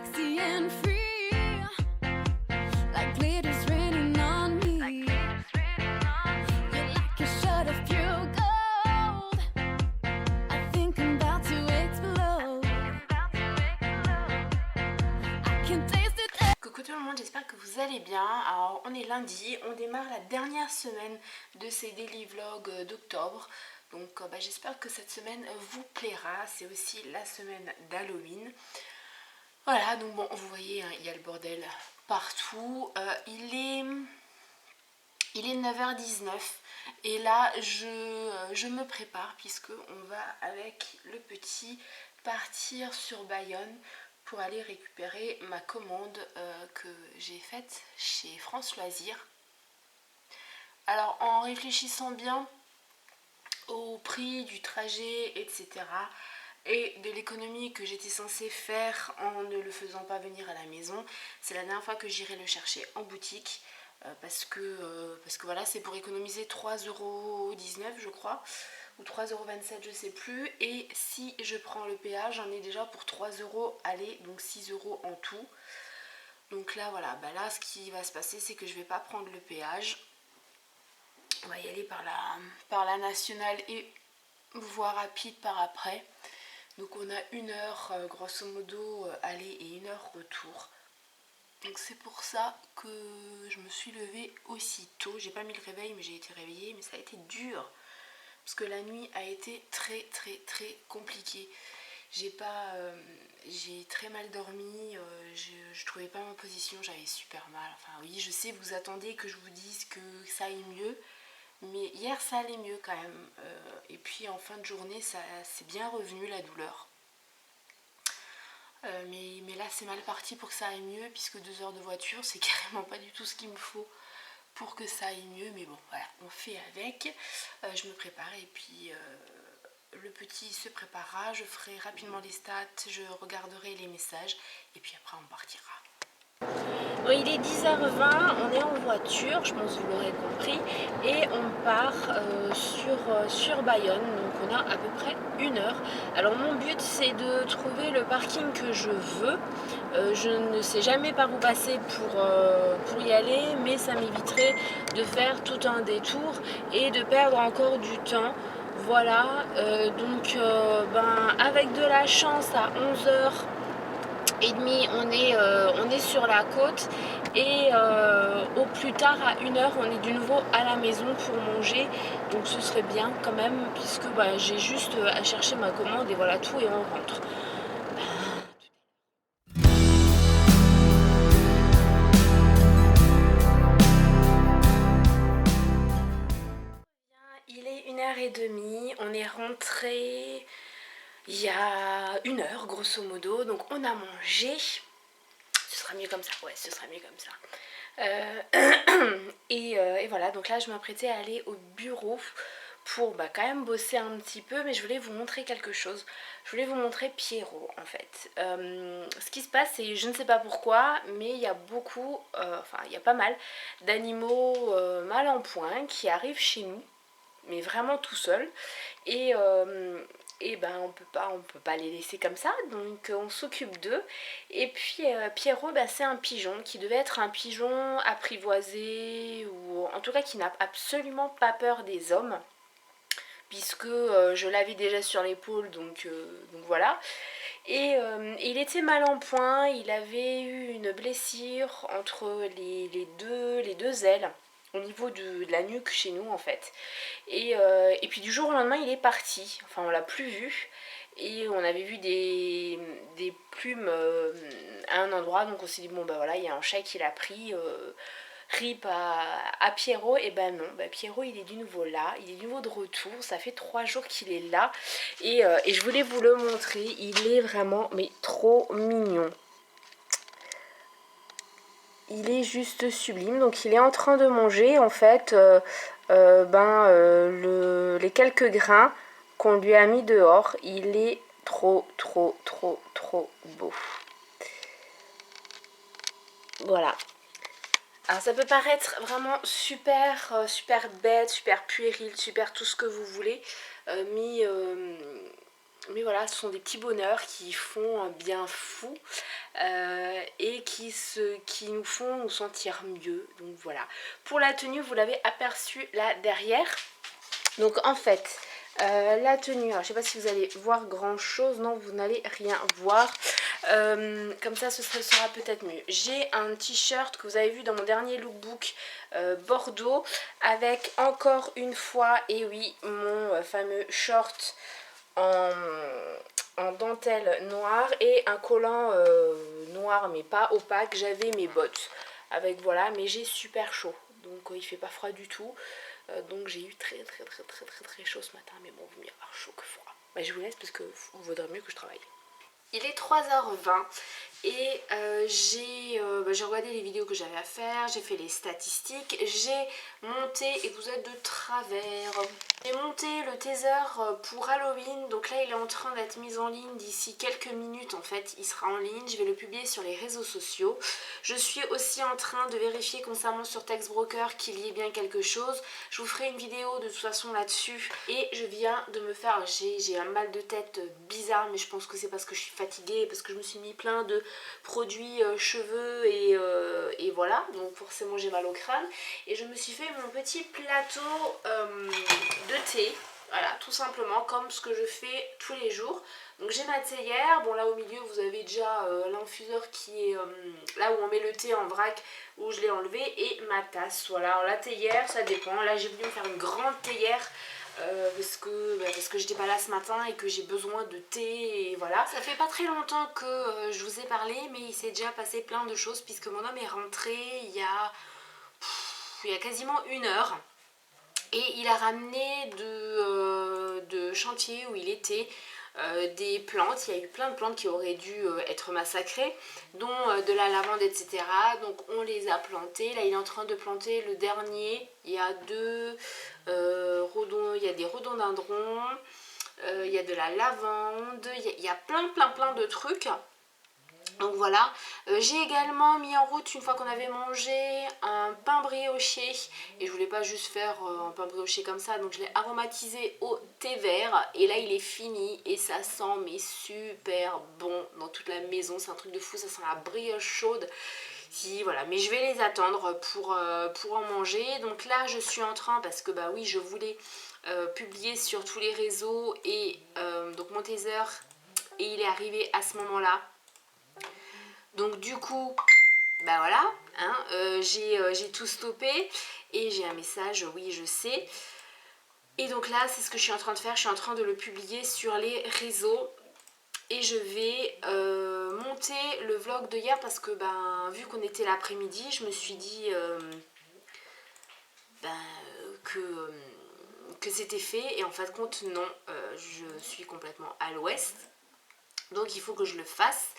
sexy and free, like glitters raining on me. You're like a shot of pure gold. I think I'm about to explode. I can taste it. Coucou tout le monde, j'espère que vous allez bien. Alors on est lundi, on démarre la dernière semaine de ces daily vlogs d'octobre. Donc j'espère que cette semaine vous plaira. C'est aussi la semaine d'Halloween. Voilà, donc bon, vous voyez, hein, il y a le bordel partout. Il est 9h19 et là je me prépare puisque on va avec le petit partir sur Bayonne pour aller récupérer ma commande que j'ai faite chez France Loisirs. Alors en réfléchissant bien au prix du trajet, etc. et de l'économie que j'étais censée faire en ne le faisant pas venir à la maison, c'est la dernière fois que j'irai le chercher en boutique. Parce que voilà, c'est pour économiser 3,19€ je crois, ou 3,27€ je sais plus, et si je prends le péage j'en ai déjà pour 3€ aller, donc 6€ en tout. Donc là voilà, là ce qui va se passer c'est que je vais pas prendre le péage, on va y aller par la nationale et voie rapide par après. Donc on a 1 heure grosso modo aller et 1 heure retour. Donc c'est pour ça que je me suis levée aussitôt. J'ai pas mis le réveil mais j'ai été réveillée, mais ça a été dur parce que la nuit a été très compliquée. J'ai très mal dormi, je trouvais pas ma position, j'avais super mal. Enfin oui, je sais, vous attendez que je vous dise que ça aille mieux, mais hier ça allait mieux quand même. Et puis en fin de journée ça c'est bien revenu la douleur. Mais là c'est mal parti pour que ça aille mieux, puisque 2 heures de voiture c'est carrément pas du tout ce qu'il me faut pour que ça aille mieux, mais bon voilà, on fait avec. Je me prépare et puis le petit se préparera, je ferai rapidement les stats, je regarderai les messages et puis après on partira. Bon, il est 10h20, on est en voiture, je pense que vous l'aurez compris, et on part sur Bayonne, donc on a à peu près 1 heure. Alors mon but c'est de trouver le parking que je veux. Je ne sais jamais par où passer pour y aller, mais ça m'éviterait de faire tout un détour et de perdre encore du temps. Voilà, avec de la chance à 11h30 on est sur la côte, et au plus tard à 1 heure on est de nouveau à la maison pour manger, donc ce serait bien quand même, puisque j'ai juste à chercher ma commande et voilà tout, et on rentre. Il est 1h30, on est rentré il y a 1 heure grosso modo, donc on a mangé. Ce sera mieux comme ça, ouais, ce sera mieux comme ça. Et voilà, donc là je m'apprêtais à aller au bureau pour quand même bosser un petit peu, mais je voulais vous montrer quelque chose. Je voulais vous montrer Pierrot en fait. Ce qui se passe, c'est, je ne sais pas pourquoi, mais il y a beaucoup, il y a pas mal d'animaux mal en point qui arrivent chez nous, mais vraiment tout seul. Et on peut pas les laisser comme ça, donc on s'occupe d'eux. Et puis Pierrot, c'est un pigeon qui devait être un pigeon apprivoisé, ou en tout cas qui n'a absolument pas peur des hommes, puisque je l'avais déjà sur l'épaule, donc voilà. Et il était mal en point, il avait eu une blessure entre les deux ailes, au niveau de la nuque chez nous en fait. Et puis du jour au lendemain il est parti, enfin on l'a plus vu, et on avait vu des plumes à un endroit, donc on s'est dit bon voilà, il y a un chat qui l'a pris, rip à Pierrot. Et non, Pierrot il est du nouveau là, il est du nouveau de retour, ça fait 3 jours qu'il est là, et je voulais vous le montrer, il est vraiment mais trop mignon. Il est juste sublime. Donc il est en train de manger en fait les quelques grains qu'on lui a mis dehors. Il est trop beau. Voilà. Alors ça peut paraître vraiment super bête, super puéril, super tout ce que vous voulez, mais voilà, ce sont des petits bonheurs qui font un bien fou. et qui nous font nous sentir mieux. Donc voilà. Pour la tenue, vous l'avez aperçu là derrière. Donc en fait, la tenue, alors je sais pas si vous allez voir grand chose, non vous n'allez rien voir, comme ça ce sera peut-être mieux. J'ai un t-shirt que vous avez vu dans mon dernier lookbook bordeaux, avec encore une fois, et oui, mon fameux short en dentelle noire et un collant noir mais pas opaque. J'avais mes bottes avec, voilà, mais j'ai super chaud, donc il fait pas froid du tout. Donc j'ai eu très chaud ce matin, mais bon, vaut mieux avoir chaud que froid. Bah, je vous laisse parce que vous vaudrait mieux que je travaille. Il est 3h20 et j'ai regardé les vidéos que j'avais à faire, j'ai fait les statistiques, j'ai monté, et vous êtes de travers, j'ai monté le teaser pour Halloween. Donc là il est en train d'être mis en ligne, d'ici quelques minutes en fait il sera en ligne, je vais le publier sur les réseaux sociaux. Je suis aussi en train de vérifier concernant sur Textbroker qu'il y ait bien quelque chose. Je vous ferai une vidéo de toute façon là-dessus. Et je viens de me faire, j'ai un mal de tête bizarre, mais je pense que c'est parce que je suis fatiguée, parce que je me suis mis plein de produits cheveux et voilà, donc forcément j'ai mal au crâne. Et je me suis fait mon petit plateau de thé, voilà, tout simplement comme ce que je fais tous les jours. Donc j'ai ma théière, bon là au milieu vous avez déjà l'infuseur qui est là où on met le thé en vrac, où je l'ai enlevé, et ma tasse. Voilà, alors la théière ça dépend, là j'ai voulu me faire une grande théière parce que j'étais pas là ce matin et que j'ai besoin de thé, et voilà. Ça fait pas très longtemps que je vous ai parlé, mais il s'est déjà passé plein de choses puisque mon homme est rentré il y a quasiment 1 heure. Et il a ramené de chantier où il était des plantes. Il y a eu plein de plantes qui auraient dû être massacrées, dont de la lavande, etc. Donc on les a plantées. Là il est en train de planter le dernier. Il y a il y a des rhododendrons, il y a de la lavande, il y a plein de trucs. Donc voilà, j'ai également mis en route, une fois qu'on avait mangé, un pain brioché. Et je voulais pas juste faire un pain brioché comme ça, donc je l'ai aromatisé au thé vert. Et là il est fini et ça sent mais super bon dans toute la maison. C'est un truc de fou, ça sent la brioche chaude. Si, voilà, mais je vais les attendre pour en manger. Donc là je suis en train, parce que bah oui je voulais publier sur tous les réseaux, et donc mon teaser, et il est arrivé à ce moment là. Donc du coup, bah voilà, hein, j'ai tout stoppé et j'ai un message, oui je sais. Et donc là c'est ce que je suis en train de faire, je suis en train de le publier sur les réseaux. Et je vais monter le vlog de hier parce que ben, vu qu'on était l'après-midi, je me suis dit que c'était fait. Et en fin de compte non, je suis complètement à l'ouest. Donc il faut que je le fasse.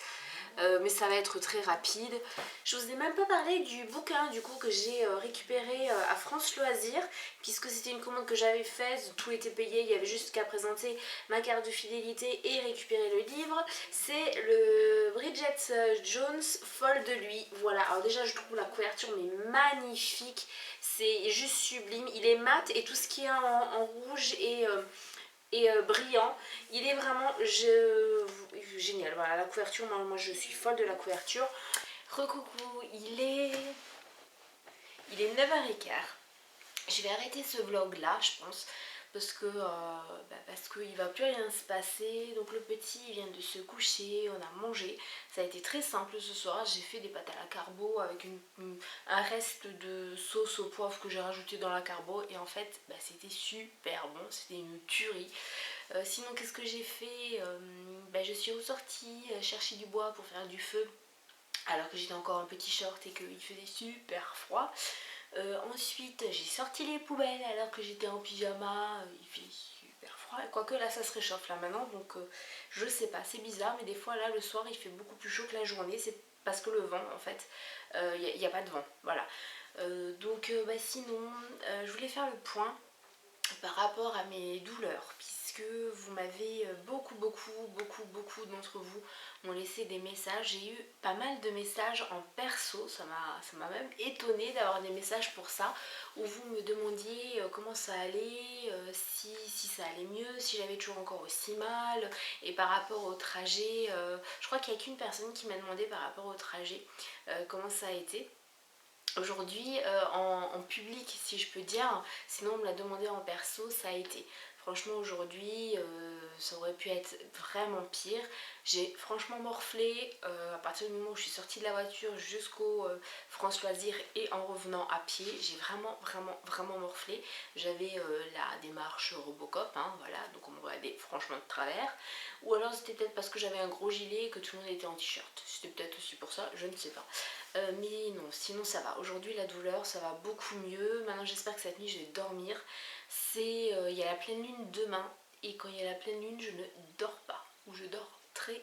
Mais ça va être très rapide. Je vous ai même pas parlé du bouquin du coup que j'ai récupéré à France Loisirs, puisque c'était une commande que j'avais faite, tout était payé, il y avait juste qu'à présenter ma carte de fidélité et récupérer le livre. C'est le Bridget Jones Folle de lui. Voilà, alors déjà je trouve la couverture mais magnifique, c'est juste sublime, il est mat et tout ce qui est en rouge et brillant, il est vraiment génial. Voilà, la couverture, moi je suis folle de la couverture. Recoucou, il est 9h15. Je vais arrêter ce vlog là je pense, parce que il va plus rien se passer. Donc le petit il vient de se coucher, on a mangé, ça a été très simple ce soir. J'ai fait des pâtes à la carbo avec un reste de sauce au poivre que j'ai rajouté dans la carbo, et en fait c'était super bon, c'était une tuerie. Sinon qu'est-ce que j'ai fait, je suis ressortie chercher du bois pour faire du feu alors que j'étais encore en petit short et qu'il faisait super froid. Ensuite j'ai sorti les poubelles alors que j'étais en pyjama, il fait super froid, quoique là ça se réchauffe là maintenant, donc je sais pas, c'est bizarre, mais des fois là le soir il fait beaucoup plus chaud que la journée, c'est parce que le vent en fait, il n'y a pas de vent, voilà. Donc sinon je voulais faire le point par rapport à mes douleurs, puisque vous m'avez beaucoup d'entre vous m'ont laissé des messages. J'ai eu pas mal de messages en perso, ça m'a même étonnée d'avoir des messages pour ça, où vous me demandiez comment ça allait, si ça allait mieux, si j'avais toujours encore aussi mal, et par rapport au trajet, je crois qu'il n'y a qu'une personne qui m'a demandé par rapport au trajet comment ça a été. Aujourd'hui, en public, si je peux dire, sinon on me l'a demandé en perso, ça a été. Franchement, aujourd'hui, ça aurait pu être vraiment pire. J'ai franchement morflé à partir du moment où je suis sortie de la voiture jusqu'au France Loisirs et en revenant à pied. J'ai vraiment morflé. J'avais la démarche Robocop, hein, voilà, donc on me regardait franchement de travers. Ou alors c'était peut-être parce que j'avais un gros gilet et que tout le monde était en t-shirt. C'était peut-être aussi pour ça, je ne sais pas. Mais non, sinon ça va. Aujourd'hui la douleur ça va beaucoup mieux. Maintenant j'espère que cette nuit je vais dormir. Il y a la pleine lune demain et quand il y a la pleine lune je ne dors pas. Ou je dors très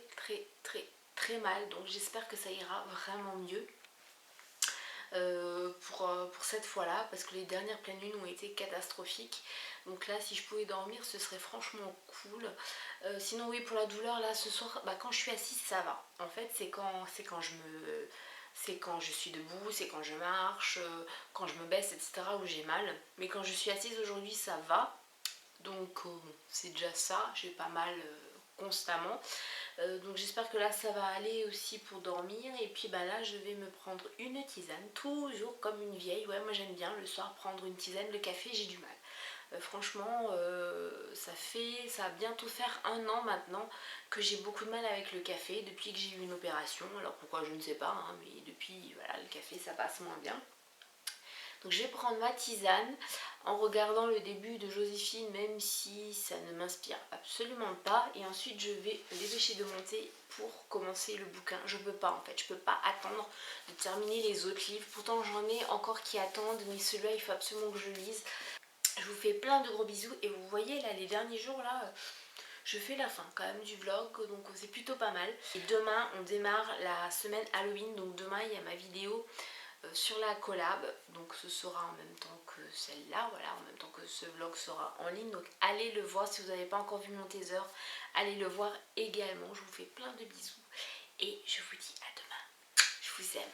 mal. Donc j'espère que ça ira vraiment mieux. Pour cette fois-là parce que les dernières pleines lunes ont été catastrophiques. Donc là si je pouvais dormir ce serait franchement cool. Sinon oui pour la douleur là ce soir quand je suis assise ça va. En fait c'est quand je suis debout, c'est quand je marche, quand je me baisse, etc. où j'ai mal. Mais quand je suis assise aujourd'hui, ça va. Donc c'est déjà ça, j'ai pas mal constamment. Donc j'espère que là ça va aller aussi pour dormir. Et puis là je vais me prendre une tisane, toujours comme une vieille. Ouais moi j'aime bien le soir prendre une tisane, le café j'ai du mal. Franchement, ça va bientôt faire 1 an maintenant que j'ai beaucoup de mal avec le café depuis que j'ai eu une opération. Alors pourquoi je ne sais pas, hein, mais depuis voilà, le café ça passe moins bien. Donc je vais prendre ma tisane en regardant le début de Joséphine, même si ça ne m'inspire absolument pas. Et ensuite je vais me dépêcher de monter pour commencer le bouquin. Je peux pas en fait, je peux pas attendre de terminer les autres livres. Pourtant j'en ai encore qui attendent, mais celui-là il faut absolument que je lise. Je vous fais plein de gros bisous et vous voyez là les derniers jours là je fais la fin quand même du vlog donc c'est plutôt pas mal. Et demain on démarre la semaine Halloween donc demain il y a ma vidéo sur la collab donc ce sera en même temps que celle-là, voilà, en même temps que ce vlog sera en ligne donc allez le voir si vous n'avez pas encore vu mon teaser, allez le voir également. Je vous fais plein de bisous et je vous dis à demain. Je vous aime.